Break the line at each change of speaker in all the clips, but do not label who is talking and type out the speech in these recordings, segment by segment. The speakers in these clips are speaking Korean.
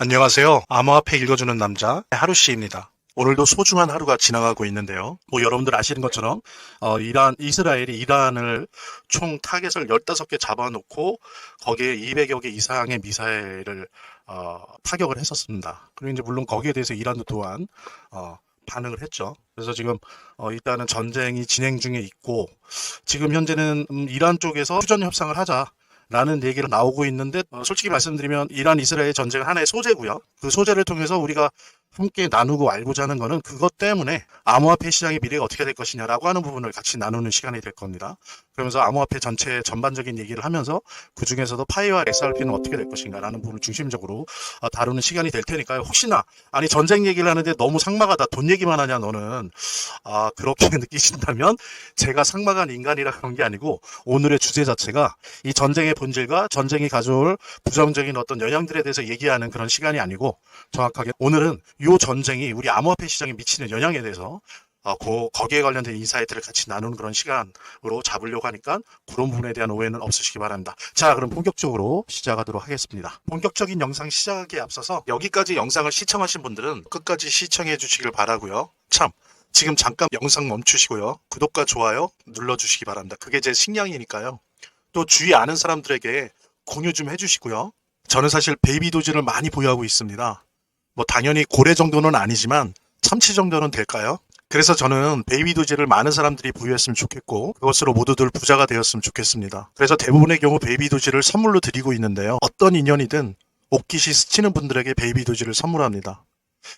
안녕하세요. 암호화폐 읽어주는 남자 하루씨입니다. 오늘도 소중한 하루가 지나가고 있는데요. 여러분들 아시는 것처럼 이스라엘이 이란을 총 타겟을 15개 잡아놓고 거기에 200여 개 이상의 미사일을 타격을 했었습니다. 그리고 이제 물론 거기에 대해서 이란도 또한 반응을 했죠. 그래서 지금 일단은 전쟁이 진행 중에 있고, 지금 현재는 이란 쪽에서 휴전 협상을 하자 라는 얘기가 나오고 있는데, 솔직히 말씀드리면 이란 이스라엘 전쟁은 하나의 소재고요. 그 소재를 통해서 우리가 함께 나누고 알고자 하는 거는 그것 때문에 암호화폐 시장의 미래가 어떻게 될 것이냐라고 하는 부분을 같이 나누는 시간이 될 겁니다. 그러면서 암호화폐 전체 전반적인 얘기를 하면서 그 중에서도 파이와 SRP는 어떻게 될 것인가라는 부분을 중심적으로 다루는 시간이 될 테니까요. 혹시나 전쟁 얘기를 하는데 너무 삭막하다, 돈 얘기만 하냐 너는, 그렇게 느끼신다면 제가 삭막한 인간이라 그런 게 아니고, 오늘의 주제 자체가 이 전쟁의 본질과 전쟁이 가져올 부정적인 어떤 영향들에 대해서 얘기하는 그런 시간이 아니고, 정확하게 오늘은 이 전쟁이 우리 암호화폐 시장에 미치는 영향에 대해서 거기에 관련된 인사이트를 같이 나누는 그런 시간으로 잡으려고 하니까 그런 부분에 대한 오해는 없으시기 바랍니다. 자, 그럼 본격적으로 시작하도록 하겠습니다. 본격적인 영상 시작에 앞서서 여기까지 영상을 시청하신 분들은 끝까지 시청해 주시길 바라고요. 참, 지금 잠깐 영상 멈추시고요. 구독과 좋아요 눌러주시기 바랍니다. 그게 제 식량이니까요. 또 주위 아는 사람들에게 공유 좀 해주시고요. 저는 사실 베이비 도지를 많이 보유하고 있습니다. 당연히 고래 정도는 아니지만 참치 정도는 될까요? 그래서 저는 베이비 도지를 많은 사람들이 보유했으면 좋겠고, 그것으로 모두들 부자가 되었으면 좋겠습니다. 그래서 대부분의 경우 베이비 도지를 선물로 드리고 있는데요. 어떤 인연이든 옷깃이 스치는 분들에게 베이비 도지를 선물합니다.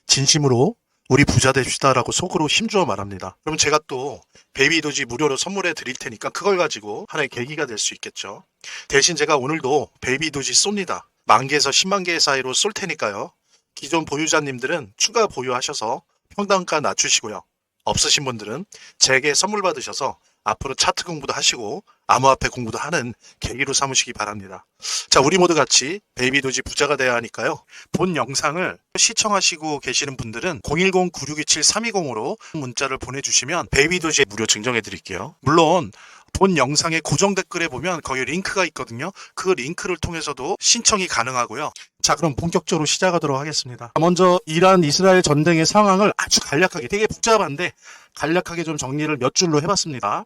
진심으로 우리 부자 됩시다라고 속으로 힘주어 말합니다. 그럼 제가 또 베이비 도지 무료로 선물해 드릴 테니까 그걸 가지고 하나의 계기가 될 수 있겠죠. 대신 제가 오늘도 베이비 도지 쏩니다. 10,000개에서 100,000개 사이로 쏠 테니까요. 기존 보유자님들은 추가 보유하셔서 평단가 낮추시고요. 없으신 분들은 제게 선물 받으셔서 앞으로 차트 공부도 하시고 암호화폐 공부도 하는 계기로 삼으시기 바랍니다. 자, 우리 모두 같이 베이비 도지 부자가 돼야 하니까요. 본 영상을 시청하시고 계시는 분들은 010-9627-320으로 문자를 보내주시면 베이비 도지 무료 증정해 드릴게요. 물론 본 영상의 고정 댓글에 보면 거기 링크가 있거든요. 그 링크를 통해서도 신청이 가능하고요. 자, 그럼 본격적으로 시작하도록 하겠습니다. 먼저 이란 이스라엘 전쟁의 상황을 아주 간략하게, 되게 복잡한데 간략하게 좀 정리를 몇 줄로 해봤습니다.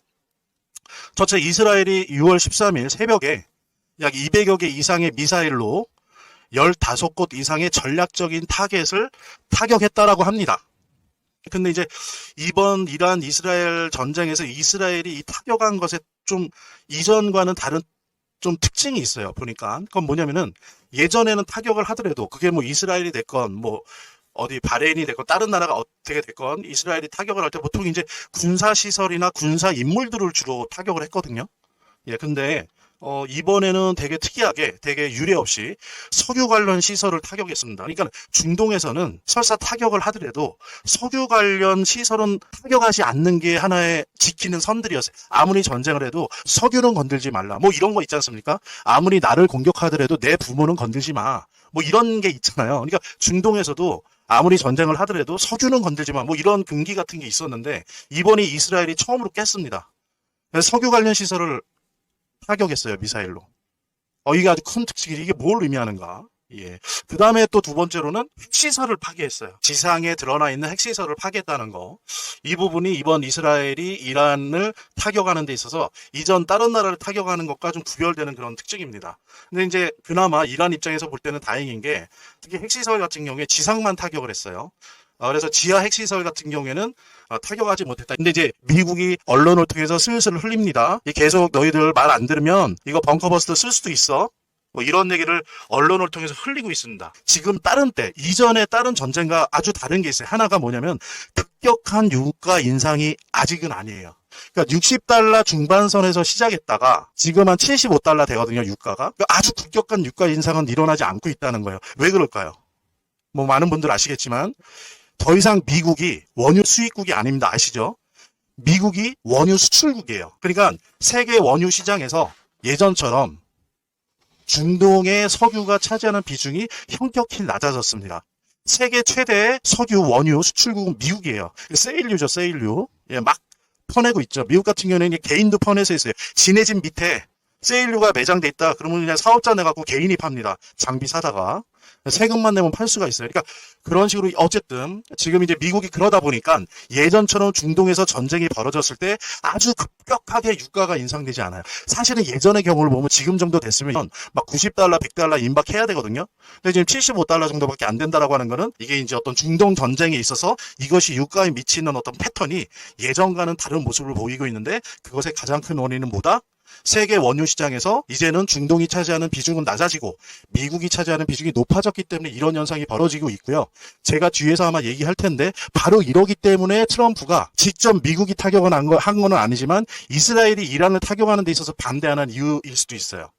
첫째, 이스라엘이 6월 13일 새벽에 약 200여 개 이상의 미사일로 15곳 이상의 전략적인 타겟을 타격했다라고 합니다. 근데 이제 이번 이란 이스라엘 전쟁에서 이스라엘이 이 타격한 것에 좀 이전과는 다른 좀 특징이 있어요. 보니까 그건 뭐냐면은, 예전에는 타격을 하더라도 그게 이스라엘이 됐건 어디 바레인이 됐건 다른 나라가 어떻게 됐건 이스라엘이 타격을 할 때 보통 이제 군사 시설이나 군사 인물들을 주로 타격을 했거든요. 예, 근데 이번에는 되게 특이하게, 되게 유례 없이 석유 관련 시설을 타격했습니다. 그러니까 중동에서는 설사 타격을 하더라도 석유 관련 시설은 타격하지 않는 게 하나의 지키는 선들이었어요. 아무리 전쟁을 해도 석유는 건들지 말라. 이런 거 있지 않습니까? 아무리 나를 공격하더라도 내 부모는 건들지 마. 이런 게 있잖아요. 그러니까 중동에서도 아무리 전쟁을 하더라도 석유는 건들지 마. 이런 금기 같은 게 있었는데, 이번에 이스라엘이 처음으로 깼습니다. 석유 관련 시설을 타격했어요, 미사일로. 이게 아주 큰 특징이, 이게 뭘 의미하는가? 예. 그 다음에 또 두 번째로는 핵시설을 파괴했어요. 지상에 드러나 있는 핵시설을 파괴했다는 거. 이 부분이 이번 이스라엘이 이란을 타격하는 데 있어서 이전 다른 나라를 타격하는 것과 좀 구별되는 그런 특징입니다. 근데 이제 그나마 이란 입장에서 볼 때는 다행인 게, 특히 핵시설 같은 경우에 지상만 타격을 했어요. 그래서 지하 핵시설 같은 경우에는 타격하지 못했다. 근데 이제 미국이 언론을 통해서 슬슬 흘립니다. 계속 너희들 말 안 들으면 이거 벙커버스터 쓸 수도 있어. 이런 얘기를 언론을 통해서 흘리고 있습니다. 지금 이전에 다른 전쟁과 아주 다른 게 있어요. 하나가 뭐냐면, 급격한 유가 인상이 아직은 아니에요. 그러니까 60달러 중반선에서 시작했다가 지금 한 75달러 되거든요, 유가가. 그러니까 아주 급격한 유가 인상은 일어나지 않고 있다는 거예요. 왜 그럴까요? 많은 분들 아시겠지만 더 이상 미국이 원유 수입국이 아닙니다. 아시죠? 미국이 원유 수출국이에요. 그러니까 세계 원유 시장에서 예전처럼 중동의 석유가 차지하는 비중이 현격히 낮아졌습니다. 세계 최대의 석유 원유 수출국은 미국이에요. 세일유죠, 세일유. 예, 막 퍼내고 있죠. 미국 같은 경우에는 개인도 퍼내서 있어요. 지네 집 밑에 세일유가 매장돼 있다. 그러면 그냥 사업자 내갖고 개인이 팝니다. 장비 사다가. 세금만 내면 팔 수가 있어요. 그러니까 그런 식으로 어쨌든 지금 이제 미국이 그러다 보니까 예전처럼 중동에서 전쟁이 벌어졌을 때 아주 급격하게 유가가 인상되지 않아요. 사실은 예전의 경우를 보면 지금 정도 됐으면 막 90달러, 100달러 임박해야 되거든요. 근데 지금 75달러 정도밖에 안 된다라고 하는 거는 이게 이제 어떤 중동 전쟁에 있어서 이것이 유가에 미치는 어떤 패턴이 예전과는 다른 모습을 보이고 있는데 그것의 가장 큰 원인은 뭐다? 세계 원유 시장에서 이제는 중동이 차지하는 비중은 낮아지고 미국이 차지하는 비중이 높아졌기 때문에 이런 현상이 벌어지고 있고요. 제가 뒤에서 아마 얘기할 텐데 바로 이러기 때문에 트럼프가 직접 미국이 타격을 한 거는 아니지만 이스라엘이 이란을 타격하는 데 있어서 반대하는 이유일 수도 있어요.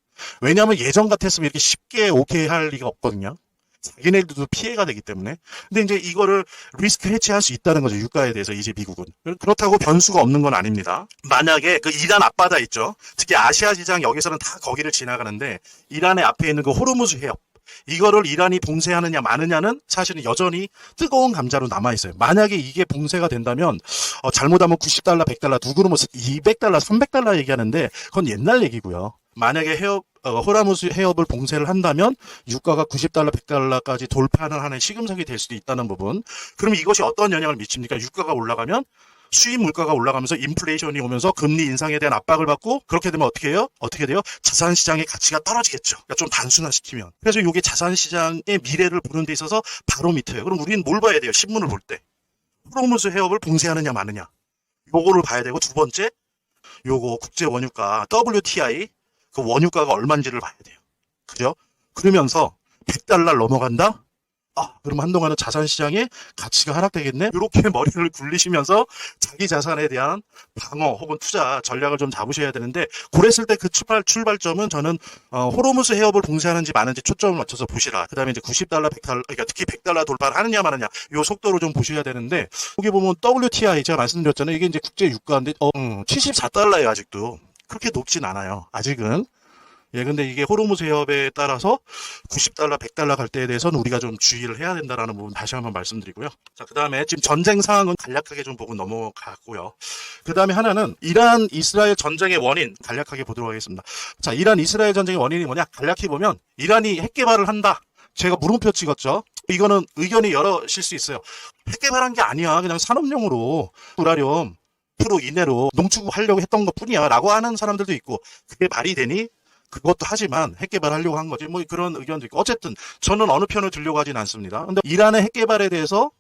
왜냐하면 예전 같았으면 이렇게 쉽게 오케이 할 리가 없거든요. 자기네들도 피해가 되기 때문에. 근데 이제 이거를 리스크 해치할 수 있다는 거죠. 유가에 대해서 이제 미국은. 그렇다고 변수가 없는 건 아닙니다. 만약에 그 이란 앞바다 있죠. 특히 아시아 시장 여기서는 다 거기를 지나가는데 이란의 앞에 있는 그 호르무즈 해협. 이거를 이란이 봉쇄하느냐 마느냐는 사실은 여전히 뜨거운 감자로 남아있어요. 만약에 이게 봉쇄가 된다면 잘못하면 90달러, 100달러, 누구는 뭐 200달러, 300달러 얘기하는데 그건 옛날 얘기고요. 만약에 호르무즈 해협을 봉쇄를 한다면 유가가 90달러, 100달러까지 돌파하는 한의 시금석이 될 수도 있다는 부분. 그럼 이것이 어떤 영향을 미칩니까? 유가가 올라가면 수입 물가가 올라가면서 인플레이션이 오면서 금리 인상에 대한 압박을 받고 그렇게 되면 어떻게 해요? 어떻게 돼요? 자산시장의 가치가 떨어지겠죠. 그러니까 좀 단순화시키면. 그래서 이게 자산시장의 미래를 보는 데 있어서 바로 밑에요. 그럼 우리는 뭘 봐야 돼요? 신문을 볼 때. 호르무즈 해협을 봉쇄하느냐 마느냐. 요거를 봐야 되고 두 번째 요거 국제 원유가 WTI 그 원유가가 얼마인지를 봐야 돼요. 그죠? 그러면서 100달러 넘어간다? 그럼 한동안은 자산시장의 가치가 하락되겠네? 이렇게 머리를 굴리시면서 자기 자산에 대한 방어 혹은 투자 전략을 좀 잡으셔야 되는데 그랬을 때 그 출발점은 저는 호르무즈 해협을 봉쇄하는지 마는지 초점을 맞춰서 보시라. 그 다음에 이제 90달러, 100달러, 그러니까 특히 100달러 돌파를 하느냐 마느냐 요 속도로 좀 보셔야 되는데 여기 보면 WTI 제가 말씀드렸잖아요. 이게 이제 국제 유가인데 74달러예요 아직도. 그렇게 높진 않아요. 아직은. 예, 근데 이게 호르무즈 해협에 따라서 90달러, 100달러 갈 때에 대해서는 우리가 좀 주의를 해야 된다라는 부분 다시 한번 말씀드리고요. 자, 그 다음에 지금 전쟁 상황은 간략하게 좀 보고 넘어가고요. 그 다음에 하나는 이란 이스라엘 전쟁의 원인 간략하게 보도록 하겠습니다. 자, 이란 이스라엘 전쟁의 원인이 뭐냐? 간략히 보면 이란이 핵 개발을 한다. 제가 물음표 찍었죠. 이거는 의견이 여러실 수 있어요. 핵 개발한 게 아니야. 그냥 산업용으로 우라늄 프로 이내로 농축하려고 했던 것 뿐이야 라고 하는 사람들도 있고 그게 말이 되니? 그것도 하지만 핵 개발하려고 한 거지. 뭐 그런 의견도 있고. 어쨌든 저는 어느 편을 들려고 하진 않습니다. 근데 이란의 핵 개발에 대해서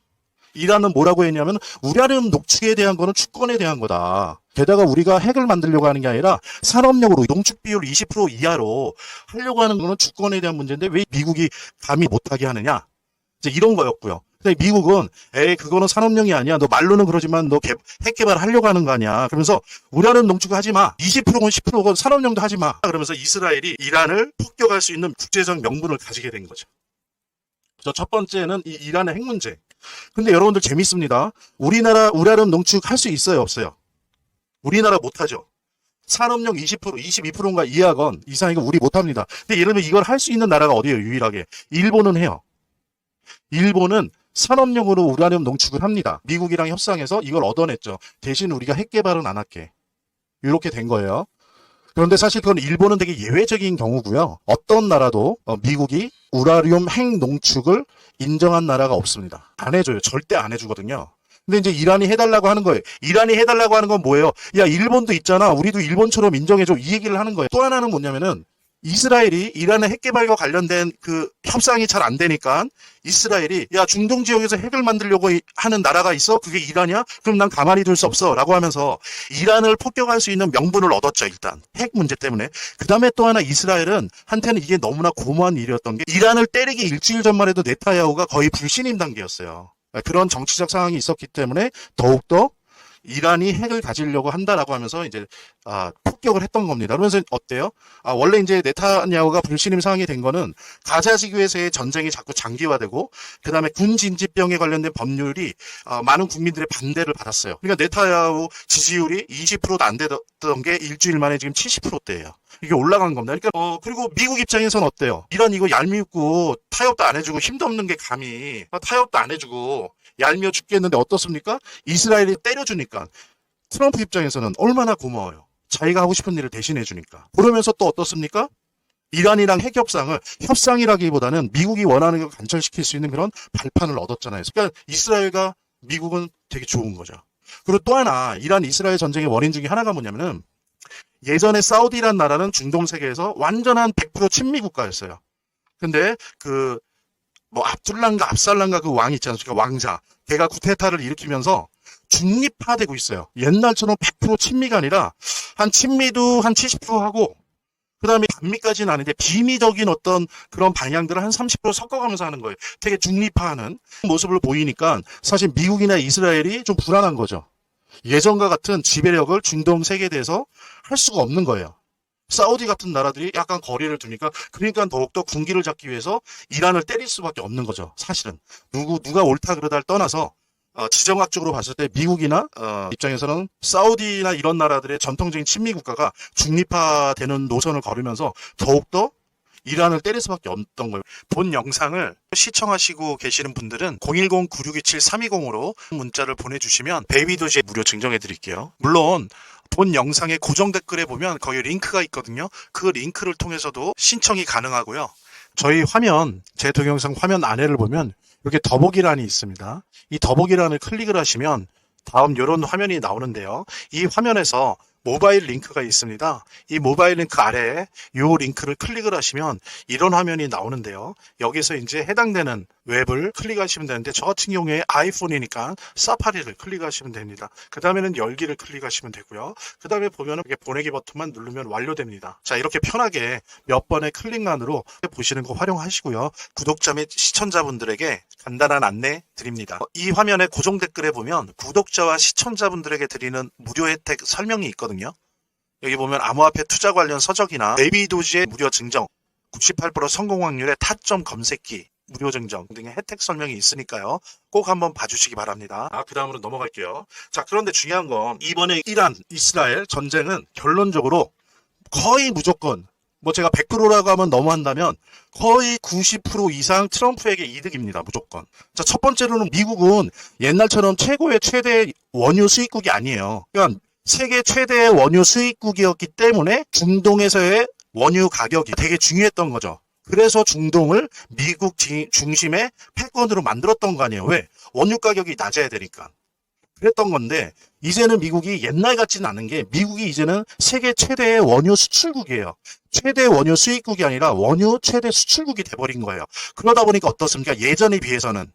이란은 뭐라고 했냐면 우라늄 녹축에 대한 거는 주권에 대한 거다. 게다가 우리가 핵을 만들려고 하는 게 아니라 산업용으로 농축 비율 20% 이하로 하려고 하는 거는 주권에 대한 문제인데 왜 미국이 감히 못하게 하느냐. 이제 이런 거였고요. 근데 미국은 그거는 산업용이 아니야. 너 말로는 그러지만 너 핵 개발 하려고 하는 거 아니야. 그러면서 우라늄 농축 하지 마. 20%건 10%건 산업용도 하지 마. 그러면서 이스라엘이 이란을 폭격할 수 있는 국제적 명분을 가지게 된 거죠. 그래서 첫 번째는 이 이란의 핵 문제. 근데 여러분들 재밌습니다. 우리나라 우라늄 농축 할 수 있어요, 없어요? 우리나라 못하죠. 산업용 20%, 22%인가 이하건 이상이건 우리 못합니다. 근데 예를 들면 이걸 할 수 있는 나라가 어디예요, 유일하게? 일본은 해요. 일본은 산업용으로 우라늄 농축을 합니다. 미국이랑 협상해서 이걸 얻어냈죠. 대신 우리가 핵 개발은 안 할게. 이렇게 된 거예요. 그런데 사실 그건 일본은 되게 예외적인 경우고요. 어떤 나라도 미국이 우라늄 핵 농축을 인정한 나라가 없습니다. 안 해줘요. 절대 안 해주거든요. 근데 이제 이란이 해달라고 하는 거예요. 이란이 해달라고 하는 건 뭐예요? 야, 일본도 있잖아. 우리도 일본처럼 인정해줘. 이 얘기를 하는 거예요. 또 하나는 뭐냐면은 이스라엘이 이란의 핵 개발과 관련된 그 협상이 잘 안 되니까 이스라엘이 야 중동 지역에서 핵을 만들려고 하는 나라가 있어? 그게 이란이야? 그럼 난 가만히 둘 수 없어 라고 하면서 이란을 폭격할 수 있는 명분을 얻었죠. 일단 핵 문제 때문에. 그 다음에 또 하나 이스라엘은 한테는 이게 너무나 고무한 일이었던 게 이란을 때리기 일주일 전만 해도 네타야후가 거의 불신임 단계였어요. 그런 정치적 상황이 있었기 때문에 더욱더 이란이 핵을 가지려고 한다라고 하면서 이제 폭격을 했던 겁니다. 그러면서 어때요? 원래 이제 네타냐후가 불신임 상황이 된 거는 가자 지구에서의 전쟁이 자꾸 장기화되고 그다음에 군 진지병에 관련된 법률이 많은 국민들의 반대를 받았어요. 그러니까 네타냐후 지지율이 20%도 안 되던 게 일주일 만에 지금 70%대예요. 이게 올라간 겁니다. 그러니까 그리고 미국 입장에서는 어때요? 이란 이거 얄밉고 타협도 안 해주고 힘도 없는 게 감히 타협도 안 해주고 얄미워 죽겠는데 어떻습니까? 이스라엘이 때려주니까 트럼프 입장에서는 얼마나 고마워요. 자기가 하고 싶은 일을 대신해 주니까. 그러면서 또 어떻습니까? 이란이랑 핵 협상이라기보다는 미국이 원하는 걸 관철시킬 수 있는 그런 발판을 얻었잖아요. 그러니까 이스라엘과 미국은 되게 좋은 거죠. 그리고 또 하나, 이란 이스라엘 전쟁의 원인 중에 하나가 뭐냐면은 예전에 사우디란 나라는 중동 세계에서 완전한 100% 친미 국가였어요. 근데 압살란가 그 왕 있지 않습니까? 왕자. 걔가 쿠데타를 일으키면서 중립화되고 있어요. 옛날처럼 100% 친미가 아니라 한 친미도 한 70% 하고 그 다음에 반미까지는 아닌데 비미적인 어떤 그런 방향들을 한 30% 섞어가면서 하는 거예요. 되게 중립화하는 모습을 보이니까 사실 미국이나 이스라엘이 좀 불안한 거죠. 예전과 같은 지배력을 중동 세계에 대해서 할 수가 없는 거예요. 사우디 같은 나라들이 약간 거리를 두니까 그러니까 더욱더 군기를 잡기 위해서 이란을 때릴 수밖에 없는 거죠. 사실은 누가 옳다 그르다를 떠나서 지정학적으로 봤을 때 미국이나 입장에서는 사우디나 이런 나라들의 전통적인 친미 국가가 중립화되는 노선을 걸으면서 더욱더 이란을 때릴 수밖에 없던 거예요. 본 영상을 시청하시고 계시는 분들은 010-9627-320으로 문자를 보내주시면 베이비도시에 무료 증정해 드릴게요. 물론 본 영상의 고정 댓글에 보면 거기 링크가 있거든요. 그 링크를 통해서도 신청이 가능하고요. 저희 화면, 제 동영상 화면 안에를 보면 이렇게 더보기란이 있습니다. 이 더보기란을 클릭을 하시면 다음 이런 화면이 나오는데요. 이 화면에서 모바일 링크가 있습니다. 이 모바일 링크 아래에 이 링크를 클릭을 하시면 이런 화면이 나오는데요. 여기서 이제 해당되는 웹을 클릭하시면 되는데 저 같은 경우에 아이폰이니까 사파리를 클릭하시면 됩니다. 그 다음에는 열기를 클릭하시면 되고요. 그 다음에 보면은 이렇게 보내기 버튼만 누르면 완료됩니다. 자, 이렇게 편하게 몇 번의 클릭만으로 보시는 거 활용하시고요. 구독자 및 시청자분들에게 간단한 안내 드립니다. 이 화면의 고정 댓글에 보면 구독자와 시청자분들에게 드리는 무료 혜택 설명이 있거든요. 여기 보면 암호화폐 투자 관련 서적이나 베이비도지의 무료 증정, 98% 성공 확률의 타점 검색기, 무료 증정 등의 혜택 설명이 있으니까요. 꼭 한번 봐주시기 바랍니다. 그 다음으로 넘어갈게요. 자, 그런데 중요한 건 이번에 이란, 이스라엘 전쟁은 결론적으로 거의 무조건 제가 100%라고 하면 너무한다면 거의 90% 이상 트럼프에게 이득입니다. 무조건. 자, 첫 번째로는 미국은 옛날처럼 최대 원유 수입국이 아니에요. 그러니까 세계 최대의 원유 수입국이었기 때문에 중동에서의 원유 가격이 되게 중요했던 거죠. 그래서 중동을 미국 중심의 패권으로 만들었던 거 아니에요. 왜? 원유 가격이 낮아야 되니까. 그랬던 건데 이제는 미국이 옛날 같지는 않은 게 미국이 이제는 세계 최대의 원유 수출국이에요. 최대 원유 수입국이 아니라 원유 최대 수출국이 돼버린 거예요. 그러다 보니까 어떻습니까? 예전에 비해서는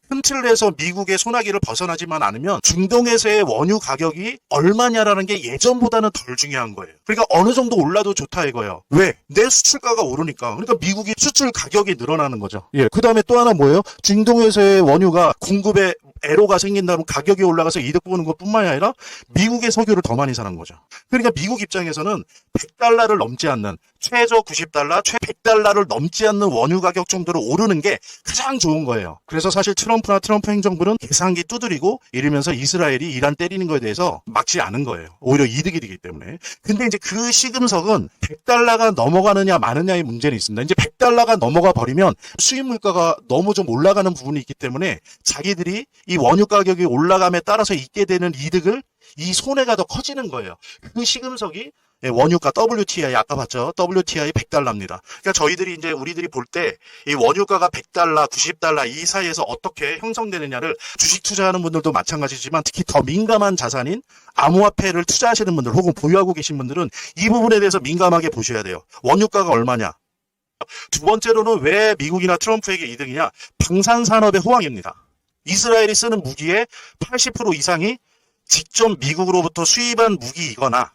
큰 틀에서 미국의 소나기를 벗어나지만 않으면 중동에서의 원유 가격이 얼마냐라는 게 예전보다는 덜 중요한 거예요. 그러니까 어느 정도 올라도 좋다 이거예요. 왜? 내 수출가가 오르니까. 그러니까 미국이 수출 가격이 늘어나는 거죠. 예. 그 다음에 또 하나 뭐예요? 중동에서의 원유가 공급에 애로가 생긴다면 가격이 올라가서 이득 보는 것뿐만이 아니라 미국의 석유를 더 많이 사는 거죠. 그러니까 미국 입장에서는 100달러를 넘지 않는 최저 90달러, 최 100달러를 넘지 않는 원유 가격 정도로 오르는 게 가장 좋은 거예요. 그래서 사실 트럼프 행정부는 계산기 두드리고 이러면서 이스라엘이 이란 때리는 거에 대해서 막지 않은 거예요. 오히려 이득이 되기 때문에. 근데 이제 그 시금석은 100달러가 넘어가느냐 마느냐의 문제는 있습니다. 이제 100달러가 넘어가 버리면 수입 물가가 너무 좀 올라가는 부분이 있기 때문에 자기들이 이 원유 가격이 올라감에 따라서 있게 되는 이득을 이 손해가 더 커지는 거예요. 그 시금석이 원유가 WTI 아까 봤죠? WTI 100달러입니다. 그러니까 우리들이 볼 때 이 원유가가 100달러, 90달러 이 사이에서 어떻게 형성되느냐를 주식 투자하는 분들도 마찬가지지만 특히 더 민감한 자산인 암호화폐를 투자하시는 분들 혹은 보유하고 계신 분들은 이 부분에 대해서 민감하게 보셔야 돼요. 원유가가 얼마냐? 두 번째로는 왜 미국이나 트럼프에게 이득이냐? 방산산업의 호황입니다. 이스라엘이 쓰는 무기의 80% 이상이 직접 미국으로부터 수입한 무기이거나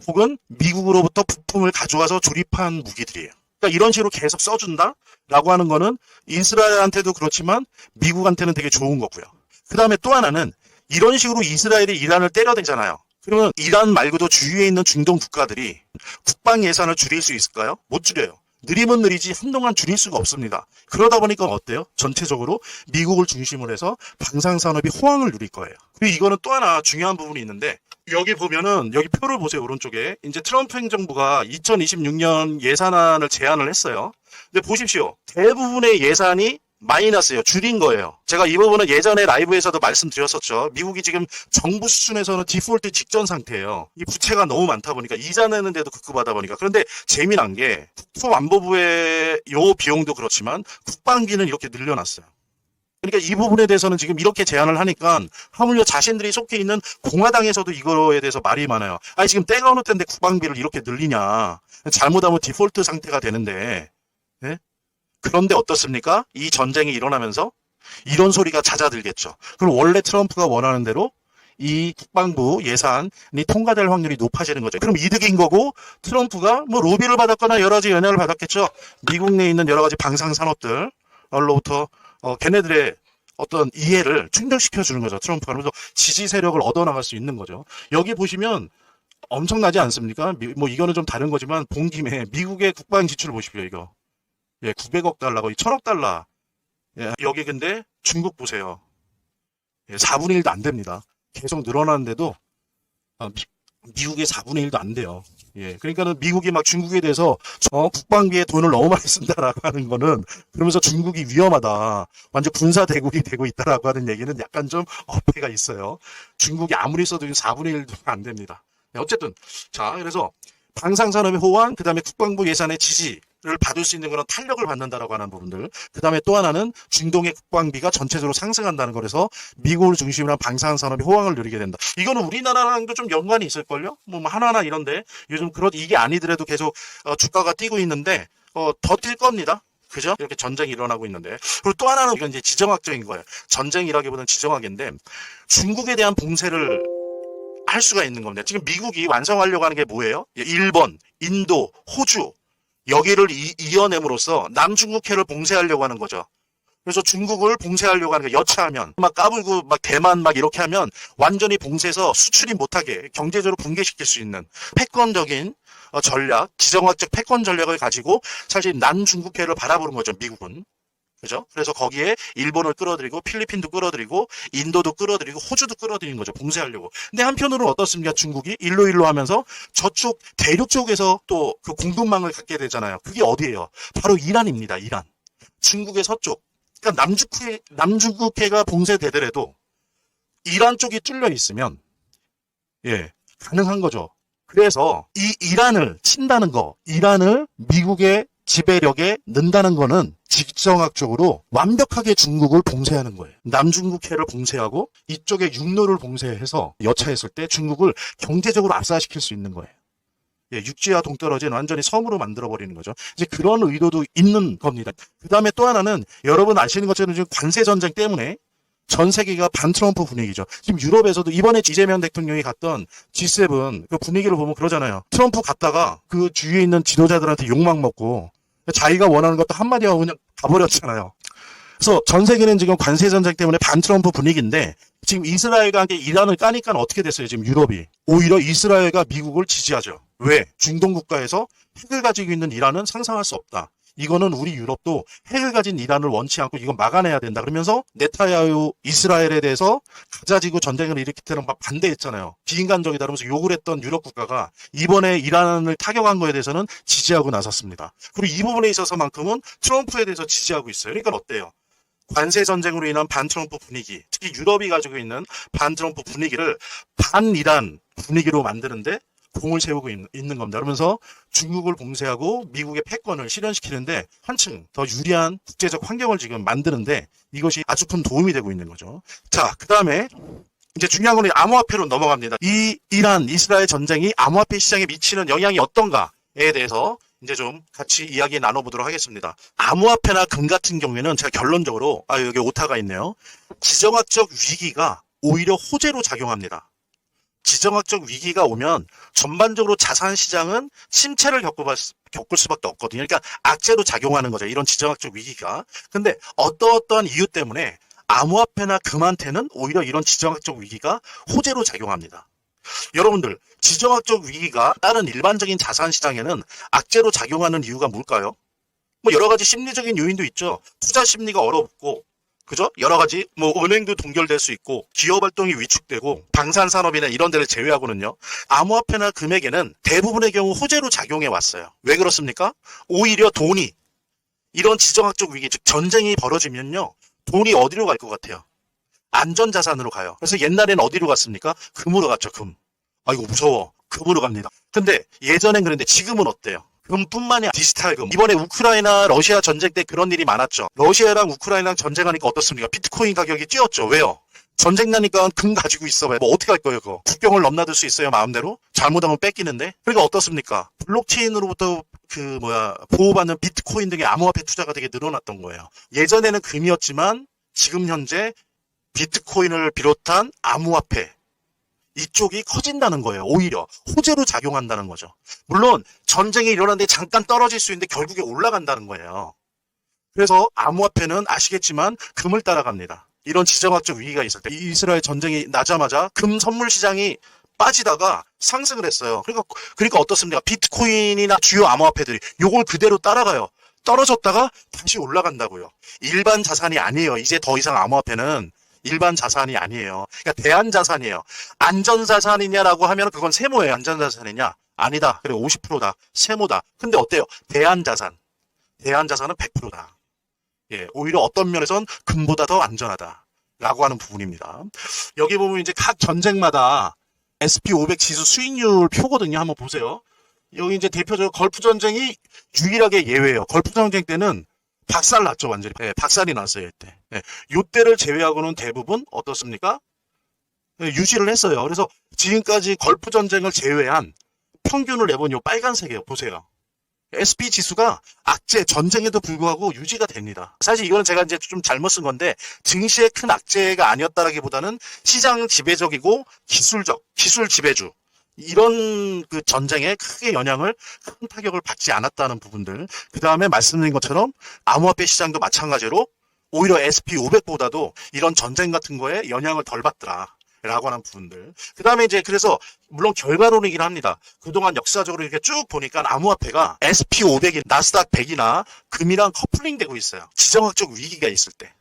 혹은 미국으로부터 부품을 가져와서 조립한 무기들이에요. 그러니까 이런 식으로 계속 써준다라고 하는 거는 이스라엘한테도 그렇지만 미국한테는 되게 좋은 거고요. 그 다음에 또 하나는 이런 식으로 이스라엘이 이란을 때려대잖아요. 그러면 이란 말고도 주위에 있는 중동 국가들이 국방 예산을 줄일 수 있을까요? 못 줄여요. 느리면 느리지 한동안 줄일 수가 없습니다. 그러다 보니까 어때요? 전체적으로 미국을 중심으로 해서 방산산업이 호황을 누릴 거예요. 그리고 이거는 또 하나 중요한 부분이 있는데 여기 보면은 여기 표를 보세요. 오른쪽에 이제 트럼프 행정부가 2026년 예산안을 제안을 했어요. 근데 보십시오. 대부분의 예산이 마이너스예요. 줄인 거예요. 제가 이 부분은 예전에 라이브에서도 말씀드렸었죠. 미국이 지금 정부 수준에서는 디폴트 직전 상태예요. 이 부채가 너무 많다 보니까 이자 내는데도 급급하다 보니까. 그런데 재미난 게 국토안보부의 요 비용도 그렇지만 국방비는 이렇게 늘려놨어요. 그러니까 이 부분에 대해서는 지금 이렇게 제안을 하니까 하물며 자신들이 속해 있는 공화당에서도 이거에 대해서 말이 많아요. 아니 지금 때가 어느 때인데 국방비를 이렇게 늘리냐. 잘못하면 디폴트 상태가 되는데. 예? 그런데 어떻습니까? 이 전쟁이 일어나면서 이런 소리가 잦아들겠죠. 그럼 원래 트럼프가 원하는 대로 이 국방부 예산이 통과될 확률이 높아지는 거죠. 그럼 이득인 거고 트럼프가 뭐 로비를 받았거나 여러 가지 연락을 받았겠죠. 미국 내에 있는 여러 가지 방산 산업들로부터 걔네들의 어떤 이해를 충족시켜 주는 거죠. 트럼프가. 그래서 지지 세력을 얻어나갈 수 있는 거죠. 여기 보시면 엄청나지 않습니까? 뭐 이거는 좀 다른 거지만 본 김에 미국의 국방 지출 보십시오. 이거. 예, 900억 달러고 1000억 달러. 예, 여기 근데 중국 보세요. 예, 4분의 1도 안 됩니다. 계속 늘어나는데도 미국의 4분의 1도 안 돼요. 예, 그러니까는 미국이 막 중국에 대해서 국방비에 돈을 너무 많이 쓴다라고 하는 거는 그러면서 중국이 위험하다. 완전 군사 대국이 되고 있다라고 하는 얘기는 약간 좀 어폐가 있어요. 중국이 아무리 써도 4분의 1도 안 됩니다. 예, 어쨌든 자, 그래서 방산산업의 호황, 그 다음에 국방부 예산의 지지를 받을 수 있는 그런 탄력을 받는다라고 하는 부분들. 그 다음에 또 하나는 중동의 국방비가 전체적으로 상승한다는 거라서 미국을 중심으로 한 방산산업의 호황을 누리게 된다. 이거는 우리나라랑도 좀 연관이 있을걸요? 뭐 하나하나 이런데 요즘 이게 아니더라도 계속 주가가 뛰고 있는데 더 뛸 겁니다. 그죠? 이렇게 전쟁이 일어나고 있는데. 그리고 또 하나는 이건 이제 지정학적인 거예요. 전쟁이라기보다는 지정학인데 중국에 대한 봉쇄를 할 수가 있는 겁니다. 지금 미국이 완성하려고 하는 게 뭐예요? 일본, 인도, 호주 여기를 이어냄으로써 남중국해를 봉쇄하려고 하는 거죠. 그래서 중국을 봉쇄하려고 하는 게 여차하면 막 까불고 막 대만 막 이렇게 하면 완전히 봉쇄해서 수출이 못하게 경제적으로 붕괴시킬 수 있는 패권적인 전략, 지정학적 패권 전략을 가지고 사실 남중국해를 바라보는 거죠. 미국은. 그죠? 그래서 거기에 일본을 끌어들이고 필리핀도 끌어들이고 인도도 끌어들이고 호주도 끌어들이는 거죠. 봉쇄하려고. 근데 한편으로는 어떻습니까? 중국이 일로 하면서 저쪽 대륙 쪽에서 또 그 공급망을 갖게 되잖아요. 그게 어디예요? 바로 이란입니다. 이란. 중국의 서쪽. 그러니까 남중국해가 봉쇄되더라도 이란 쪽이 뚫려 있으면 예, 가능한 거죠. 그래서 이 이란을 친다는 거, 이란을 미국의 지배력에 넣는다는 거는 지정학적으로 완벽하게 중국을 봉쇄하는 거예요. 남중국해를 봉쇄하고 이쪽에 육로를 봉쇄해서 여차했을 때 중국을 경제적으로 압사시킬 수 있는 거예요. 예, 육지와 동떨어진 완전히 섬으로 만들어버리는 거죠. 이제 그런 의도도 있는 겁니다. 그 다음에 또 하나는 여러분 아시는 것처럼 지금 관세전쟁 때문에 전 세계가 반트럼프 분위기죠. 지금 유럽에서도 이번에 이재명 대통령이 갔던 G7 그 분위기를 보면 그러잖아요. 트럼프 갔다가 그 주위에 있는 지도자들한테 욕망 먹고 자기가 원하는 것도 한마디 하고 그냥 가버렸잖아요. 그래서 전 세계는 지금 관세전쟁 때문에 반트럼프 분위기인데 지금 이스라엘과 함께 이란을 까니까 어떻게 됐어요? 지금 유럽이. 오히려 이스라엘과 미국을 지지하죠. 왜? 중동 국가에서 핵을 가지고 있는 이란은 상상할 수 없다. 이거는 우리 유럽도 핵을 가진 이란을 원치 않고 이건 막아내야 된다. 그러면서 네타야후 이스라엘에 대해서 가자지구 전쟁을 일으키는 막 반대했잖아요. 비인간적이다 그러면서 욕을 했던 유럽 국가가 이번에 이란을 타격한 거에 대해서는 지지하고 나섰습니다. 그리고 이 부분에 있어서만큼은 트럼프에 대해서 지지하고 있어요. 그러니까 어때요? 관세 전쟁으로 인한 반트럼프 분위기, 특히 유럽이 가지고 있는 반트럼프 분위기를 반이란 분위기로 만드는데 공을 세우고 있는 겁니다. 그러면서 중국을 봉쇄하고 미국의 패권을 실현시키는데 한층 더 유리한 국제적 환경을 지금 만드는데 이것이 아주 큰 도움이 되고 있는 거죠. 자, 그 다음에 이제 중요한 건 암호화폐로 넘어갑니다. 이 이란, 이스라엘 전쟁이 암호화폐 시장에 미치는 영향이 어떤가에 대해서 이제 좀 같이 이야기 나눠보도록 하겠습니다. 암호화폐나 금 같은 경우에는 제가 결론적으로 여기 오타가 있네요. 지정학적 위기가 오히려 호재로 작용합니다. 지정학적 위기가 오면 전반적으로 자산 시장은 침체를 겪을 수밖에 없거든요. 그러니까 악재로 작용하는 거죠. 이런 지정학적 위기가. 근데 어떠한 이유 때문에 암호화폐나 금한테는 오히려 이런 지정학적 위기가 호재로 작용합니다. 여러분들, 지정학적 위기가 다른 일반적인 자산 시장에는 악재로 작용하는 이유가 뭘까요? 뭐 여러 가지 심리적인 요인도 있죠. 투자 심리가 얼어붙고, 그죠? 여러 가지 은행도 동결될 수 있고 기업 활동이 위축되고 방산 산업이나 이런 데를 제외하고는요. 암호화폐나 금액에는 대부분의 경우 호재로 작용해 왔어요. 왜 그렇습니까? 오히려 돈이 이런 지정학적 위기, 즉 전쟁이 벌어지면요. 돈이 어디로 갈 것 같아요? 안전자산으로 가요. 그래서 옛날에는 어디로 갔습니까? 금으로 갔죠, 금. 아이고, 무서워. 금으로 갑니다. 근데 예전엔 그랬는데 지금은 어때요? 금뿐만이 아니라 디지털 금. 이번에 우크라이나 러시아 전쟁 때 그런 일이 많았죠. 러시아랑 우크라이나랑 전쟁하니까 어떻습니까? 비트코인 가격이 뛰었죠. 왜요? 전쟁 나니까 금 가지고 있어봐요. 뭐 어떻게 할 거예요, 그거? 국경을 넘나들 수 있어요, 마음대로? 잘못하면 뺏기는데? 그러니까 어떻습니까? 블록체인으로부터 보호받는 비트코인 등의 암호화폐 투자가 되게 늘어났던 거예요. 예전에는 금이었지만 지금 현재 비트코인을 비롯한 암호화폐 이쪽이 커진다는 거예요. 오히려 호재로 작용한다는 거죠. 물론 전쟁이 일어났는데 잠깐 떨어질 수 있는데 결국에 올라간다는 거예요. 그래서 암호화폐는 아시겠지만 금을 따라갑니다. 이런 지정학적 위기가 있을 때 이스라엘 전쟁이 나자마자 금 선물 시장이 빠지다가 상승을 했어요. 그러니까 어떻습니까? 비트코인이나 주요 암호화폐들이 요걸 그대로 따라가요. 떨어졌다가 다시 올라간다고요. 일반 자산이 아니에요. 이제 더 이상 암호화폐는 일반 자산이 아니에요. 그러니까 대안자산이에요. 안전자산이냐라고 하면 그건 세모예요. 안전자산이냐? 아니다. 그래 50%다. 세모다. 근데 어때요? 대안자산. 대안자산은 100%다. 예, 오히려 어떤 면에선 금보다 더 안전하다라고 하는 부분입니다. 여기 보면 이제 각 전쟁마다 SP500 지수 수익률 표거든요. 한번 보세요. 여기 이제 대표적으로 걸프 전쟁이 유일하게 예외예요. 걸프 전쟁 때는 박살 났죠, 완전히. 예, 박살이 났어요, 이때. 예, 요때를 제외하고는 대부분 어떻습니까? 예, 유지를 했어요. 그래서 지금까지 걸프 전쟁을 제외한 평균을 내본 요 빨간색이에요. 보세요. SP 지수가 악재 전쟁에도 불구하고 유지가 됩니다. 사실 이거는 제가 이제 좀 잘못 쓴 건데 증시의 큰 악재가 아니었다라기보다는 시장 지배적이고 기술 지배주 이런 그 전쟁에 크게 영향을 큰 타격을 받지 않았다는 부분들. 그 다음에 말씀드린 것처럼 암호화폐 시장도 마찬가지로 오히려 SP500보다도 이런 전쟁 같은 거에 영향을 덜 받더라. 라고 하는 부분들. 그 다음에 이제 그래서 물론 결과론이긴 합니다. 그동안 역사적으로 이렇게 쭉 보니까 암호화폐가 SP500이 나스닥 100이나 금이랑 커플링 되고 있어요. 지정학적 위기가 있을 때.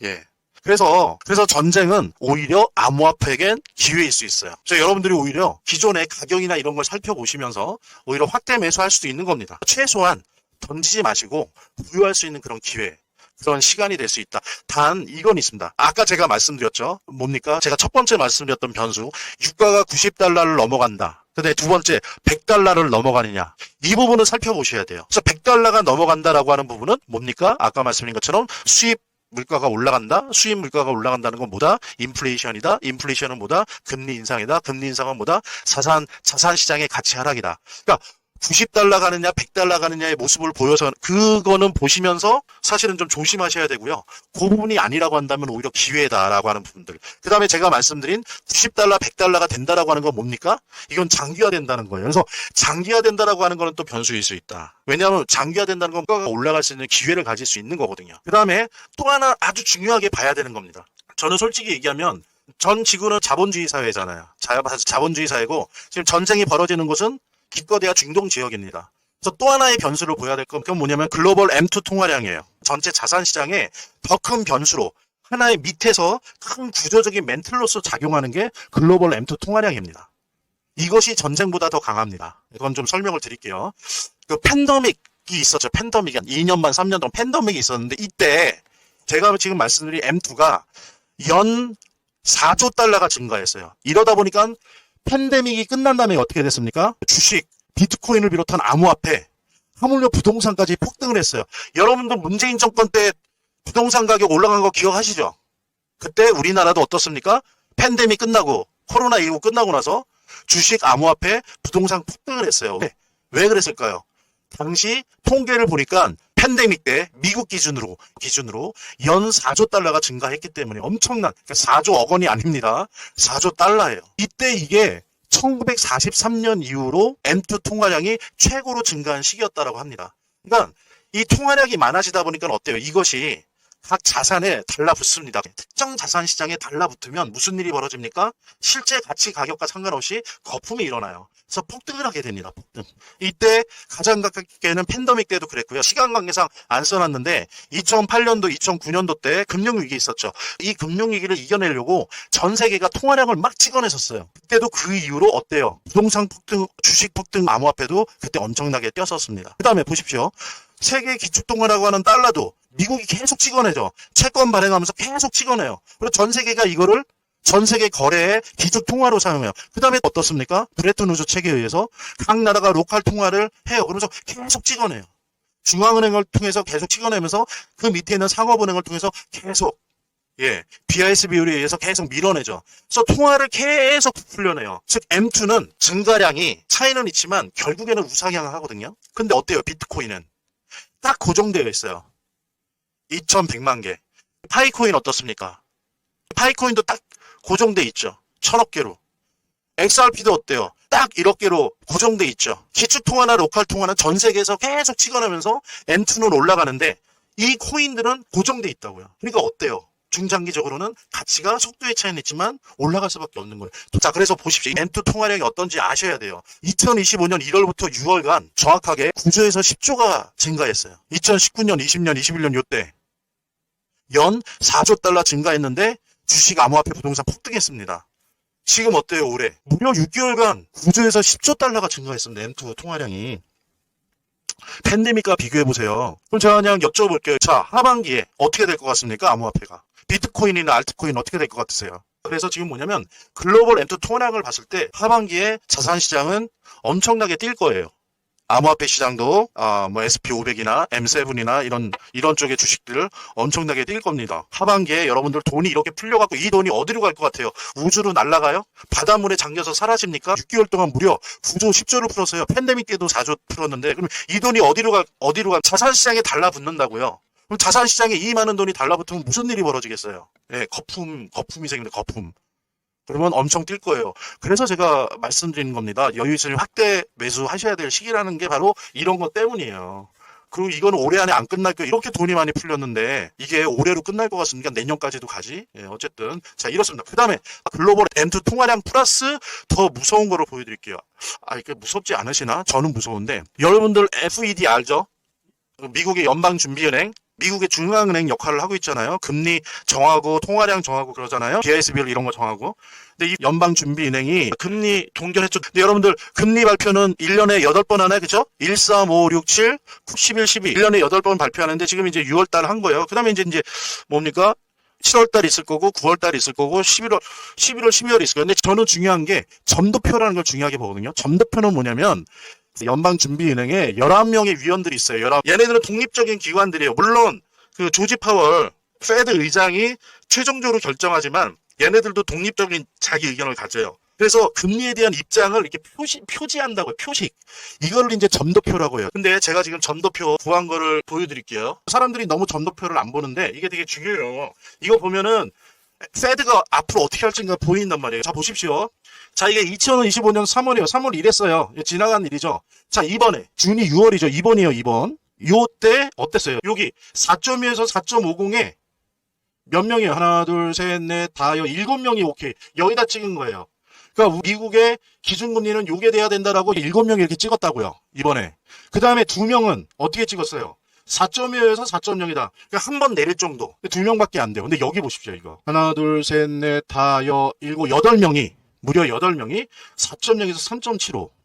예. 그래서 전쟁은 오히려 암호화폐에겐 기회일 수 있어요. 그래서 여러분들이 오히려 기존의 가격이나 이런 걸 살펴보시면서 오히려 확대 매수할 수도 있는 겁니다. 최소한 던지지 마시고 부유할 수 있는 그런 기회. 그런 시간이 될 수 있다. 단 이건 있습니다. 아까 제가 말씀드렸죠. 뭡니까? 제가 첫 번째 말씀드렸던 변수. 유가가 90달러를 넘어간다. 근데 두 번째 100달러를 넘어가느냐. 이 부분은 살펴보셔야 돼요. 그래서 100달러가 넘어간다라고 하는 부분은 뭡니까? 아까 말씀드린 것처럼 수입 물가가 올라간다. 수입 물가가 올라간다는 건 뭐다? 인플레이션이다. 인플레이션은 뭐다? 금리 인상이다. 금리 인상은 뭐다? 자산 시장의 가치 하락이다. 그러니까 90달러 가느냐 100달러 가느냐의 모습을 보여서 그거는 보시면서 사실은 좀 조심하셔야 되고요. 그 부분이 아니라고 한다면 오히려 기회다라고 하는 부분들. 그 다음에 제가 말씀드린 90달러 100달러가 된다라고 하는 건 뭡니까? 이건 장기화된다는 거예요. 그래서 장기화된다라고 하는 거는 또 변수일 수 있다. 왜냐하면 장기화된다는 건 물가가 올라갈 수 있는 기회를 가질 수 있는 거거든요. 그 다음에 또 하나 아주 중요하게 봐야 되는 겁니다. 저는 솔직히 얘기하면 전 지구는 자본주의 사회잖아요. 자본주의 사회고 지금 전쟁이 벌어지는 곳은 기껏해야 중동 지역입니다. 그래서 또 하나의 변수를 보여야 될 건 뭐냐면 글로벌 M2 통화량이에요. 전체 자산 시장에 더 큰 변수로 하나의 밑에서 큰 구조적인 멘틀로서 작용하는 게 글로벌 M2 통화량입니다. 이것이 전쟁보다 더 강합니다. 이건 좀 설명을 드릴게요. 그 팬데믹이 있었죠. 팬데믹이 한 2년 반, 3년 동안 팬데믹이 있었는데 이때 제가 지금 말씀드린 M2가 연 4조 달러가 증가했어요. 이러다 보니까 팬데믹이 끝난 다음에 어떻게 됐습니까? 주식, 비트코인을 비롯한 암호화폐, 하물며 부동산까지 폭등을 했어요. 여러분도 문재인 정권 때 부동산 가격 올라간 거 기억하시죠? 그때 우리나라도 어떻습니까? 팬데믹 끝나고 코로나19 끝나고 나서 주식, 암호화폐, 부동산 폭등을 했어요. 왜 그랬을까요? 당시 통계를 보니까 팬데믹 때 미국 기준으로 연 4조 달러가 증가했기 때문에 엄청난, 그러니까 4조 억 원이 아닙니다. 4조 달러예요. 이때 이게 1943년 이후로 M2 통화량이 최고로 증가한 시기였다고 합니다. 그러니까 이 통화량이 많아지다 보니까 어때요? 이것이 각 자산에 달라붙습니다. 특정 자산 시장에 달라붙으면 무슨 일이 벌어집니까? 실제 가치 가격과 상관없이 거품이 일어나요. 그래서 폭등을 하게 됩니다. 폭등. 이때 가장 가깝게는 팬데믹 때도 그랬고요. 시간 관계상 안 써놨는데 2008년도, 2009년도 때 금융위기 있었죠. 이 금융위기를 이겨내려고 전 세계가 통화량을 막 찍어냈었어요. 그때도 그 이후로 어때요? 부동산 폭등, 주식 폭등, 암호화폐도 그때 엄청나게 뛰었었습니다. 그 다음에 보십시오. 세계 기축통화라고 하는 달러도 미국이 계속 찍어내죠. 채권 발행하면서 계속 찍어내요. 그리고 전 세계가 이거를 전 세계 거래의 기축통화로 사용해요. 그 다음에 어떻습니까? 브레튼 우즈 체계에 의해서 각 나라가 로컬 통화를 해요. 그러면서 계속 찍어내요. 중앙은행을 통해서 계속 찍어내면서 그 밑에 있는 상업은행을 통해서 계속 BIS 비율에 의해서 계속 밀어내죠. 그래서 통화를 계속 풀려내요. 즉 M2는 증가량이 차이는 있지만 결국에는 우상향을 하거든요. 근데 어때요? 비트코인은 딱 고정되어 있어요. 2100만 개. 파이코인 어떻습니까? 파이코인도 딱 고정돼 있죠. 1000억 개로. XRP도 어때요? 딱 1억 개로 고정돼 있죠. 기축통화나 로컬통화는 전 세계에서 계속 찍어내면서 M2는 올라가는데 이 코인들은 고정돼 있다고요. 그러니까 어때요? 중장기적으로는 가치가 속도의 차이는 있지만 올라갈 수밖에 없는 거예요. 자, 그래서 보십시오. M2 통화량이 어떤지 아셔야 돼요. 2025년 1월부터 6월간 정확하게 9조에서 10조가 증가했어요. 2019년, 20년, 21년 요때 연 4조 달러 증가했는데 주식, 암호화폐, 부동산 폭등했습니다. 지금 어때요, 올해? 무려 6개월간 9조에서 10조 달러가 증가했습니다. M2 통화량이. 팬데믹과 비교해보세요. 그럼 제가 그냥 여쭤볼게요. 자, 하반기에 어떻게 될 것 같습니까? 암호화폐가. 비트코인이나 알트코인 어떻게 될 것 같으세요? 그래서 지금 뭐냐면 글로벌 M2 통화량을 봤을 때 하반기에 자산시장은 엄청나게 뛸 거예요. 암호화폐 시장도 뭐 SP500이나 M7이나 이런 쪽의 주식들 엄청나게 뛸 겁니다. 하반기에 여러분들 돈이 이렇게 풀려갖고 이 돈이 어디로 갈 것 같아요? 우주로 날아가요? 바닷물에 잠겨서 사라집니까? 6개월 동안 무려 9조 10조를 풀었어요. 팬데믹 때도 4조 풀었는데 그럼 이 돈이 어디로 가? 자산시장에 달라붙는다고요. 그럼 자산시장에 이 많은 돈이 달라붙으면 무슨 일이 벌어지겠어요? 거품이 생깁니다. 거품. 그러면 엄청 뛸 거예요. 그래서 제가 말씀드리는 겁니다. 여유 있으면 확대 매수하셔야 될 시기라는 게 바로 이런 것 때문이에요. 그리고 이건 올해 안에 안 끝날 거예요. 이렇게 돈이 많이 풀렸는데 이게 올해로 끝날 것 같습니까? 내년까지도 가지? 어쨌든 자 이렇습니다. 그 다음에 글로벌 M2 통화량 플러스 더 무서운 거로 보여드릴게요. 이게 무섭지 않으시나? 저는 무서운데 여러분들 FED 알죠? 미국의 연방준비은행, 미국의 중앙은행 역할을 하고 있잖아요. 금리 정하고 통화량 정하고 그러잖아요. BIS 비율 이런 거 정하고. 근데 이 연방준비은행이 금리 동결했죠. 근데 여러분들 금리 발표는 1년에 8번 하나요? 그죠? 1, 3, 5, 6, 7, 11, 12. 1년에 8번 발표하는데 지금 이제 6월달 한 거예요. 그 다음에 이제 뭡니까? 7월달 있을 거고 9월달 있을 거고 11월 12월 있을 거예요. 근데 저는 중요한 게 점도표라는 걸 중요하게 보거든요. 점도표는 뭐냐면 연방준비은행에 11명의 위원들이 있어요. 얘네들은 독립적인 기관들이에요. 물론 그 조지 파월 페드 의장이 최종적으로 결정하지만 얘네들도 독립적인 자기 의견을 가져요. 그래서 금리에 대한 입장을 이렇게 표지한다고요. 표식. 이걸 이제 점도표라고 해요. 근데 제가 지금 점도표 구한 거를 보여드릴게요. 사람들이 너무 점도표를 안 보는데 이게 되게 중요해요. 이거 보면은 페드가 앞으로 어떻게 할지가 보인단 말이에요. 자, 보십시오. 자, 이게 2025년 3월이에요. 3월 이랬어요. 지나간 일이죠. 자, 이번에 준이 6월이죠. 이번이에요, 이번. 요때 어땠어요? 여기 4.2에서 4.50에 몇 명이에요? 하나, 둘, 셋, 넷, 다, 7명이 오케이. 여기다 찍은 거예요. 그러니까 미국의 기준금리는 요게 돼야 된다라고 7명이 이렇게 찍었다고요. 이번에. 그 다음에 2명은 어떻게 찍었어요? 4.2에서 4.0이다. 그러니까 한 번 내릴 정도. 2명밖에 안 돼요. 근데 여기 보십시오, 이거. 하나, 둘, 셋, 넷, 다, 8명이. 무려 8명이 4.0에서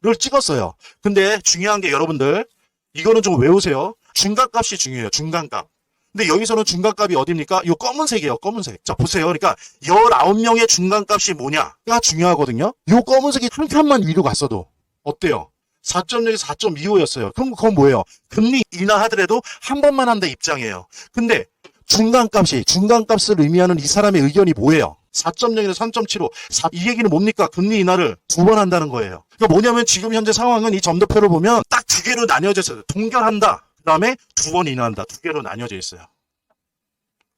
3.75를 찍었어요. 근데 중요한 게 여러분들, 이거는 좀 외우세요. 중간값이 중요해요. 중간값. 근데 여기서는 중간값이 어딥니까? 이 검은색이에요. 검은색. 자, 보세요. 그러니까 19명의 중간값이 뭐냐가 중요하거든요. 이 검은색이 한 칸만 위로 갔어도 어때요? 4.0에서 4.25였어요. 그럼 그건 뭐예요? 금리 인하하더라도 한 번만 한다 입장이에요. 근데 중간값을 의미하는 이 사람의 의견이 뭐예요? 4.0에서 3.75. 이 얘기는 뭡니까? 금리 인하를 2번 한다는 거예요. 그러니까 뭐냐면 지금 현재 상황은 이 점도표를 보면 딱 2개로 나뉘어져 있어요. 동결한다. 그 다음에 2번 인하한다. 2개로 나뉘어져 있어요.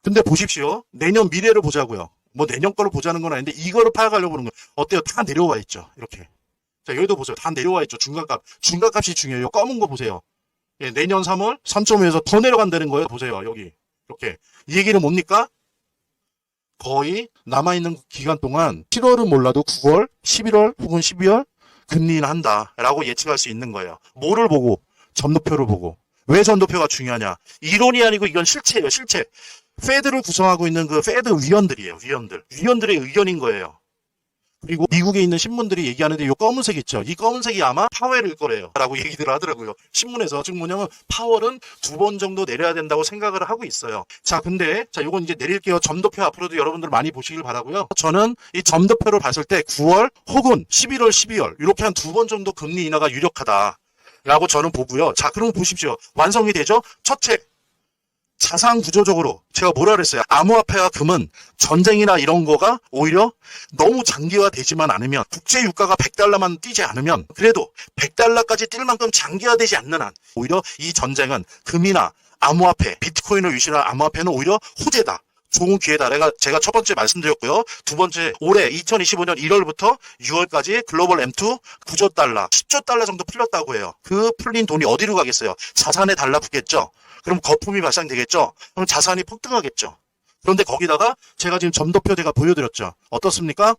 근데 보십시오. 내년 미래를 보자고요. 뭐 내년 거를 보자는 건 아닌데 이거를 파악하려고 보는 거예요. 어때요? 다 내려와 있죠. 이렇게. 자, 여기도 보세요. 다 내려와 있죠. 중간값. 중간값이 중요해요. 검은 거 보세요. 내년 3월 3.5에서 더 내려간다는 거예요. 보세요. 여기. 이렇게. 이 얘기는 뭡니까? 거의 남아있는 기간 동안 7월은 몰라도 9월, 11월 혹은 12월 금리 인하한다라고 예측할 수 있는 거예요. 뭐를 보고? 점도표를 보고. 왜 점도표가 중요하냐? 이론이 아니고 이건 실체예요. 실체. 페드를 구성하고 있는 그 페드 위원들이에요. 위원들의 의견인 거예요. 그리고 미국에 있는 신문들이 얘기하는데 이 검은색 있죠. 이 검은색이 아마 파웰일 거래요. 라고 얘기들 하더라고요. 신문에서. 즉 뭐냐면 파월은 2번 정도 내려야 된다고 생각을 하고 있어요. 자, 근데 자, 요건 이제 내릴게요. 점도표 앞으로도 여러분들 많이 보시길 바라고요. 저는 이 점도표를 봤을 때 9월 혹은 11월, 12월 이렇게 한 2번 정도 금리 인하가 유력하다. 라고 저는 보고요. 자, 그럼 보십시오. 완성이 되죠? 첫째, 자산 구조적으로 제가 뭐라 그랬어요? 암호화폐와 금은 전쟁이나 이런 거가 오히려 너무 장기화되지만 않으면 국제 유가가 100달러만 뛰지 않으면 그래도 100달러까지 뛸 만큼 장기화되지 않는 한 오히려 이 전쟁은 금이나 암호화폐, 비트코인을 위시한 암호화폐는 오히려 호재다. 좋은 기회다. 제가 첫 번째 말씀드렸고요. 두 번째, 올해 2025년 1월부터 6월까지 글로벌 M2 9조 달러, 10조 달러 정도 풀렸다고 해요. 그 풀린 돈이 어디로 가겠어요? 자산에 달라붙겠죠? 그럼 거품이 발생되겠죠? 그럼 자산이 폭등하겠죠? 그런데 거기다가 제가 지금 점도표 제가 보여드렸죠? 어떻습니까?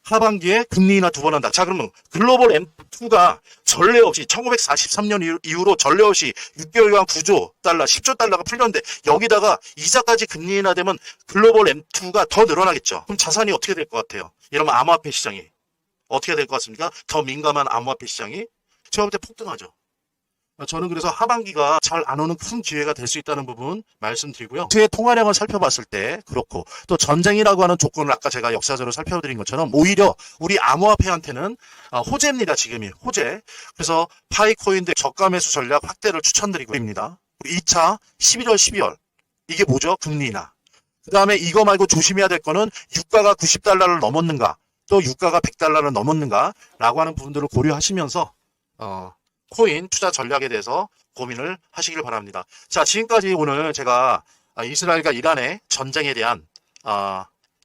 하반기에 금리 인하 2번 한다. 자, 그러면 글로벌 M2가 전례 없이 1943년 이후로 전례 없이 6개월간 9조 달러, 10조 달러가 풀렸는데 여기다가 이자까지 금리 인하되면 글로벌 M2가 더 늘어나겠죠. 그럼 자산이 어떻게 될 것 같아요? 이러면 암호화폐 시장이 어떻게 될 것 같습니까? 더 민감한 암호화폐 시장이 제가 볼 때 폭등하죠. 저는 그래서 하반기가 잘 안 오는 큰 기회가 될 수 있다는 부분 말씀드리고요. 제 통화량을 살펴봤을 때 그렇고 또 전쟁이라고 하는 조건을 아까 제가 역사적으로 살펴드린 것처럼 오히려 우리 암호화폐한테는 호재입니다. 지금이 호재. 그래서 파이코인들 저가 매수 전략 확대를 추천드리고 있습니다. 2차 11월 12월 이게 뭐죠? 금리 인하. 그 다음에 이거 말고 조심해야 될 거는 유가가 90달러를 넘었는가 또 유가가 100달러를 넘었는가 라고 하는 부분들을 고려하시면서 코인 투자 전략에 대해서 고민을 하시길 바랍니다. 자, 지금까지 오늘 제가 이스라엘과 이란의 전쟁에 대한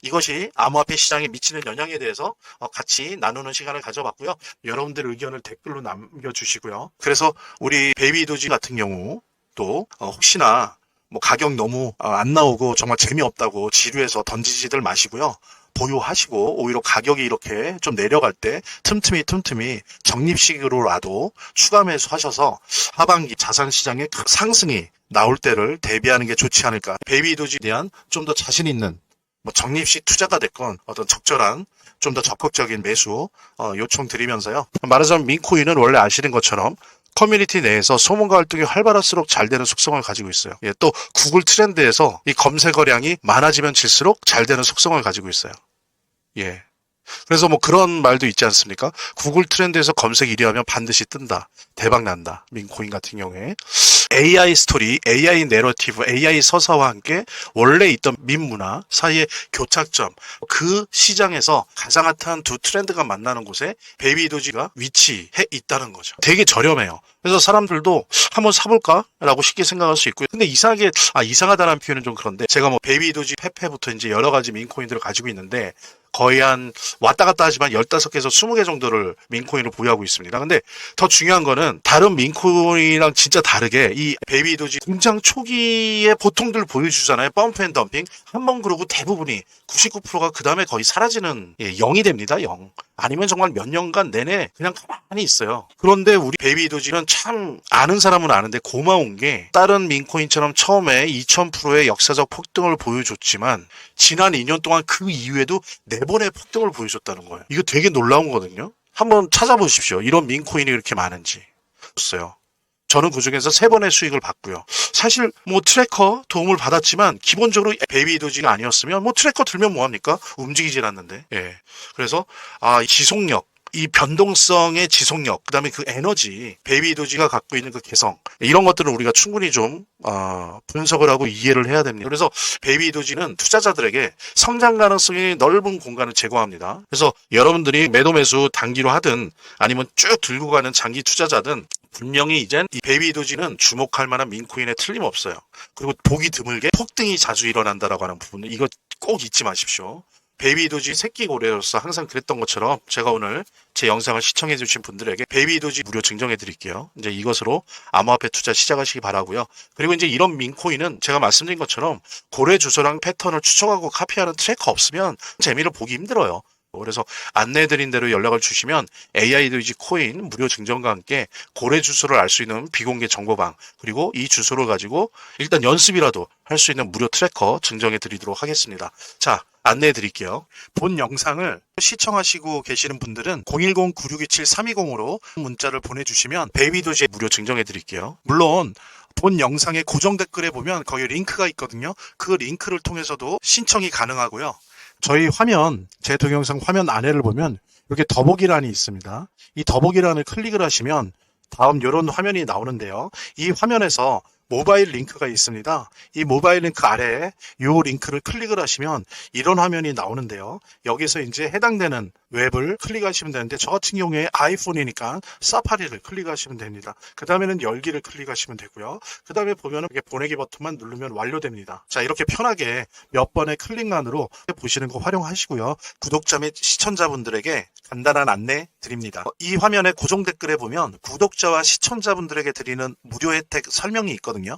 이것이 암호화폐 시장에 미치는 영향에 대해서 같이 나누는 시간을 가져봤고요. 여러분들의 의견을 댓글로 남겨주시고요. 그래서 우리 베이비도지 같은 경우 또 혹시나 뭐 가격 너무 안 나오고 정말 재미없다고 지루해서 던지지들 마시고요. 보유하시고 오히려 가격이 이렇게 좀 내려갈 때 틈틈이 적립식으로라도 추가 매수하셔서 하반기 자산 시장의 상승이 나올 때를 대비하는 게 좋지 않을까. 베이비도지에 대한 좀 더 자신 있는 뭐 적립식 투자가 됐건 어떤 적절한 좀 더 적극적인 매수 요청드리면서요. 말하자면 민코인은 원래 아시는 것처럼 커뮤니티 내에서 소문과 활동이 활발할수록 잘 되는 속성을 가지고 있어요. 예, 또 구글 트렌드에서 이 검색어량이 많아지면 질수록 잘 되는 속성을 가지고 있어요. 예. 그래서 뭐 그런 말도 있지 않습니까? 구글 트렌드에서 검색 1위 하면 반드시 뜬다. 대박 난다. 민코인 같은 경우에. AI 스토리, AI 내러티브, AI 서사와 함께 원래 있던 밈 문화 사이의 교착점, 그 시장에서 가장 핫한 두 트렌드가 만나는 곳에 베이비도지가 위치해 있다는 거죠. 되게 저렴해요. 그래서 사람들도 한번 사볼까? 라고 쉽게 생각할 수 있고요. 근데 이상하게, 이상하다는 표현은 좀 그런데 제가 뭐 베이비도지, 페페부터 이제 여러 가지 민코인들을 가지고 있는데 거의 한 왔다 갔다 하지만 15개에서 20개 정도를 민코인을 보유하고 있습니다. 근데 더 중요한 거는 다른 민코인이랑 진짜 다르게 이 베이비도지 등장 초기에 보통들 보여주잖아요. 펌프 앤 덤핑. 한번 그러고 대부분이 99%가 그 다음에 거의 사라지는 0이 됩니다. 0. 아니면 정말 몇 년간 내내 그냥 가만히 있어요. 그런데 우리 베이비도지는 참 아는 사람은 아는데 고마운 게 다른 민코인처럼 처음에 2000%의 역사적 폭등을 보여줬지만 지난 2년 동안 그 이후에도 4번의 폭등을 보여줬다는 거예요. 이거 되게 놀라운 거거든요. 한번 찾아보십시오. 이런 민코인이 이렇게 많은지. 없어요. 저는 그중에서 3번의 수익을 봤고요. 사실 뭐 트래커 도움을 받았지만 기본적으로 베이비도지가 아니었으면 뭐 트래커 들면 뭐합니까? 움직이질 않는데. 예. 그래서 이 지속력, 이 변동성의 지속력, 그 다음에 그 에너지, 베이비도지가 갖고 있는 그 개성, 이런 것들은 우리가 충분히 좀 분석을 하고 이해를 해야 됩니다. 그래서 베이비도지는 투자자들에게 성장 가능성이 넓은 공간을 제공합니다. 그래서 여러분들이 매도 매수 단기로 하든 아니면 쭉 들고 가는 장기 투자자든 분명히 이젠 이 베이비도지는 주목할 만한 민코인에 틀림없어요. 그리고 보기 드물게 폭등이 자주 일어난다라고 하는 부분은 이거 꼭 잊지 마십시오. 베이비도지 새끼 고래로서 항상 그랬던 것처럼 제가 오늘 제 영상을 시청해 주신 분들에게 베이비도지 무료 증정해 드릴게요. 이제 이것으로 암호화폐 투자 시작하시기 바라고요. 그리고 이제 이런 민코인은 제가 말씀드린 것처럼 고래 주소랑 패턴을 추적하고 카피하는 트래커 없으면 재미를 보기 힘들어요. 그래서 안내해드린 대로 연락을 주시면 AI도지 코인 무료 증정과 함께 고래 주소를 알 수 있는 비공개 정보방, 그리고 이 주소를 가지고 일단 연습이라도 할 수 있는 무료 트래커 증정해 드리도록 하겠습니다. 자, 안내해 드릴게요. 본 영상을 시청하시고 계시는 분들은 010-9627-320으로 문자를 보내주시면 베이비도시 무료 증정해 드릴게요. 물론 본 영상의 고정 댓글에 보면 거기 링크가 있거든요. 그 링크를 통해서도 신청이 가능하고요. 저희 화면, 제 동영상 화면 안에를 보면 이렇게 더보기란이 있습니다. 이 더보기란을 클릭을 하시면 다음 이런 화면이 나오는데요. 이 화면에서 모바일 링크가 있습니다. 이 모바일 링크 아래에 이 링크를 클릭을 하시면 이런 화면이 나오는데요. 여기서 이제 해당되는 웹을 클릭하시면 되는데 저 같은 경우에 아이폰이니까 사파리를 클릭하시면 됩니다. 그 다음에는 열기를 클릭하시면 되고요. 그 다음에 보면은 이렇게 보내기 버튼만 누르면 완료됩니다. 자, 이렇게 편하게 몇 번의 클릭만으로 보시는 거 활용하시고요. 구독자 및 시청자분들에게 간단한 안내 드립니다. 이 화면의 고정 댓글에 보면 구독자와 시청자분들에게 드리는 무료 혜택 설명이 있거든요.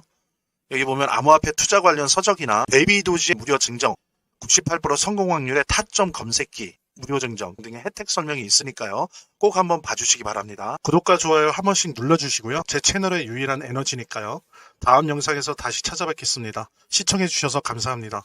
여기 보면 암호화폐 투자 관련 서적이나 베이비도지 무료 증정, 98% 성공 확률의 타점 검색기 무료 증정 등의 혜택 설명이 있으니까요. 꼭 한번 봐주시기 바랍니다. 구독과 좋아요 한 번씩 눌러주시고요. 제 채널의 유일한 에너지니까요. 다음 영상에서 다시 찾아뵙겠습니다. 시청해주셔서 감사합니다.